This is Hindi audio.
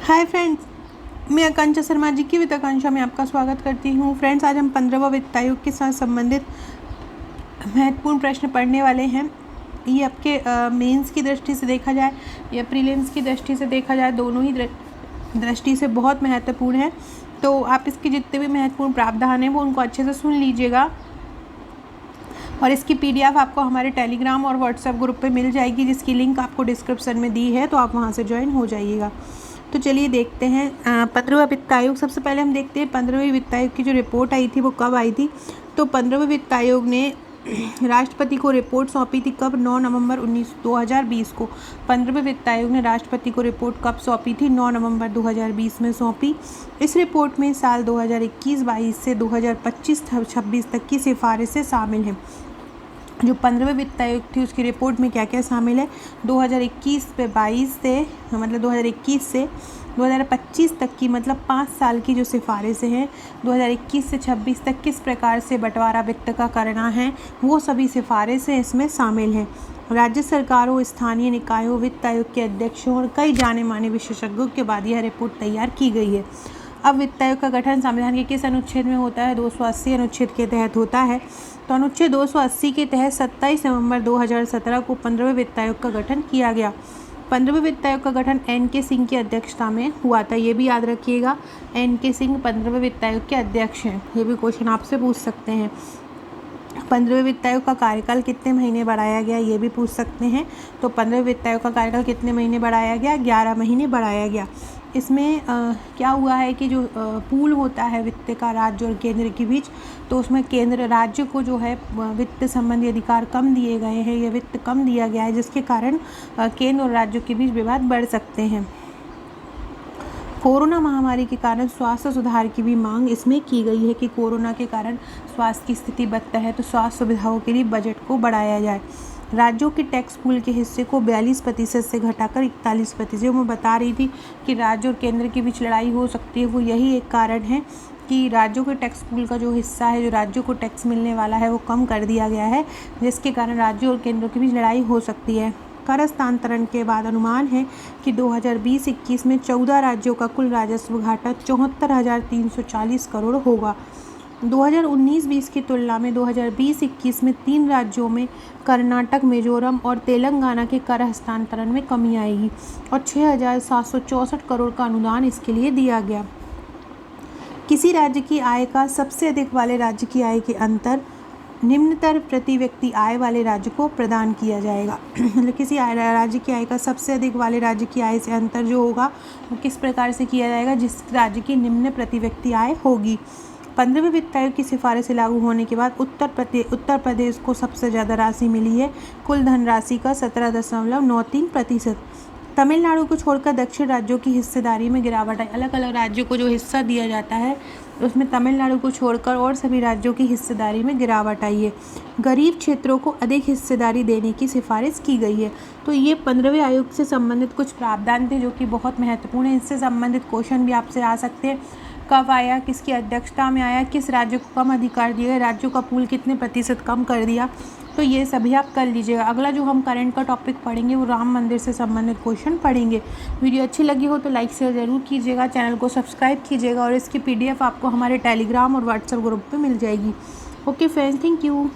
हाय फ्रेंड्स, मैं आकांक्षा शर्मा जी की वित्त आकांक्षा में आपका स्वागत करती हूँ। फ्रेंड्स, आज हम 15वां वित्त आयोग के साथ संबंधित महत्वपूर्ण प्रश्न पढ़ने वाले हैं। ये आपके मेंस की दृष्टि से देखा जाए या प्रीलिम्स की दृष्टि से देखा जाए, दोनों ही दृष्टि से बहुत महत्वपूर्ण है। तो आप इसके जितने भी महत्वपूर्ण प्रावधान हैं वो उनको अच्छे से सुन लीजिएगा और इसकी PDF आपको हमारे टेलीग्राम और व्हाट्सएप ग्रुप पे मिल जाएगी, जिसकी लिंक आपको डिस्क्रिप्शन में दी है, तो आप वहाँ से ज्वाइन हो जाइएगा। तो चलिए देखते हैं 15वां वित्त आयोग। सबसे पहले हम देखते हैं 15वें वित्त आयोग की जो रिपोर्ट आई थी वो कब आई थी। तो 15वें वित्त आयोग ने राष्ट्रपति को रिपोर्ट सौंपी थी कब? 9 नवंबर 2020 को। 15वें वित्त आयोग ने राष्ट्रपति को रिपोर्ट कब सौंपी थी? 9 नवंबर 2020 में सौंपी। इस रिपोर्ट में साल 2021-22 से 2025-26 तक की सिफारिशें शामिल हैं। जो 15वें वित्त आयोग थी उसकी रिपोर्ट में क्या क्या शामिल है? 2021 पे 22 से मतलब 2021 से 2025 तक की मतलब 5 साल की जो सिफारिशें हैं, 2021 से 26 तक किस प्रकार से बंटवारा वित्त का करना है, वो सभी सिफारिशें इसमें शामिल हैं। राज्य सरकारों, स्थानीय निकायों, वित्त आयोग के अध्यक्षों और कई जाने माने विशेषज्ञों के बाद यह रिपोर्ट तैयार की गई है। अब वित्त आयोग का गठन संविधान के किस अनुच्छेद में होता है? 280 अनुच्छेद के तहत होता है। तो अनुच्छेद 280 के तहत 27 नवंबर 2017 को 15वें वित्त आयोग का गठन किया गया। 15वें वित्त आयोग का गठन NK सिंह की अध्यक्षता में हुआ था, ये भी याद रखिएगा। NK सिंह 15वें वित्त आयोग के अध्यक्ष हैं, ये भी क्वेश्चन आपसे पूछ सकते हैं। 15वें वित्त आयोग का कार्यकाल कितने महीने बढ़ाया गया, ये भी पूछ सकते हैं। तो 15वें वित्त आयोग का कार्यकाल कितने महीने बढ़ाया गया? 11 महीने बढ़ाया गया। इसमें क्या हुआ है कि जो पूल होता है वित्त का राज्य और केंद्र के बीच, तो उसमें केंद्र राज्य को जो है वित्त संबंधी अधिकार कम दिए गए हैं, ये वित्त कम दिया गया है, जिसके कारण केंद्र और राज्यों के बीच विवाद बढ़ सकते हैं। कोरोना महामारी के कारण स्वास्थ्य सुधार की भी मांग इसमें की गई है कि कोरोना के कारण स्वास्थ्य की स्थिति बदतर है, तो स्वास्थ्य सुविधाओं के लिए बजट को बढ़ाया जाए। राज्यों के टैक्स पूल के हिस्से को 42% से घटाकर 41%। मैं बता रही थी कि राज्य और केंद्र के बीच लड़ाई हो सकती है, वो यही एक कारण है कि राज्यों के टैक्स पूल का जो हिस्सा है, जो राज्यों को टैक्स मिलने वाला है, वो कम कर दिया गया है, जिसके कारण राज्यों और केंद्र के बीच लड़ाई हो सकती है। कर हस्तांतरण के बाद अनुमान है कि 2020-21 में 14 राज्यों का कुल राजस्व घाटा 74,340 करोड़ होगा। 2019-20 की तुलना में 2020-21 में 3 राज्यों में कर्नाटक, मिजोरम और तेलंगाना के कर हस्तांतरण में कमी आएगी और 6,764 करोड़ का अनुदान इसके लिए दिया गया। किसी राज्य की आय का सबसे अधिक वाले राज्य की आय के अंतर निम्नतर प्रति व्यक्ति आय वाले राज्य को प्रदान किया जाएगा। मतलब किसी राज्य की आय का सबसे अधिक वाले राज्य की आय से अंतर जो होगा वो किस प्रकार से किया जाएगा? जिस राज्य की निम्न प्रति व्यक्ति आय होगी। 15वें वित्त आयोग की सिफारिशें लागू होने के बाद उत्तर प्रदेश को सबसे ज़्यादा राशि मिली है, कुल धनराशि का 17.93%। तमिलनाडु को छोड़कर दक्षिण राज्यों की हिस्सेदारी में गिरावट आई। अलग अलग राज्यों को जो हिस्सा दिया जाता है उसमें तमिलनाडु को छोड़कर और सभी राज्यों की हिस्सेदारी में गिरावट आई है। गरीब क्षेत्रों को अधिक हिस्सेदारी देने की सिफारिश की गई है। तो ये 15वें आयोग से संबंधित कुछ प्रावधान थे जो कि बहुत महत्वपूर्ण है। इससे संबंधित क्वेश्चन भी आपसे आ सकते हैं। कब आया, किसकी अध्यक्षता में आया, किस राज्य को कम अधिकार दिए गए, राज्यों का पूल कितने प्रतिशत कम कर दिया, तो ये सभी आप कर लीजिएगा। अगला जो हम करंट का टॉपिक पढ़ेंगे वो राम मंदिर से संबंधित क्वेश्चन पढ़ेंगे। वीडियो अच्छी लगी हो तो लाइक शेयर ज़रूर कीजिएगा, चैनल को सब्सक्राइब कीजिएगा और इसकी PDF आपको हमारे टेलीग्राम और व्हाट्सएप ग्रुप पे मिल जाएगी। Okay friends, thank you.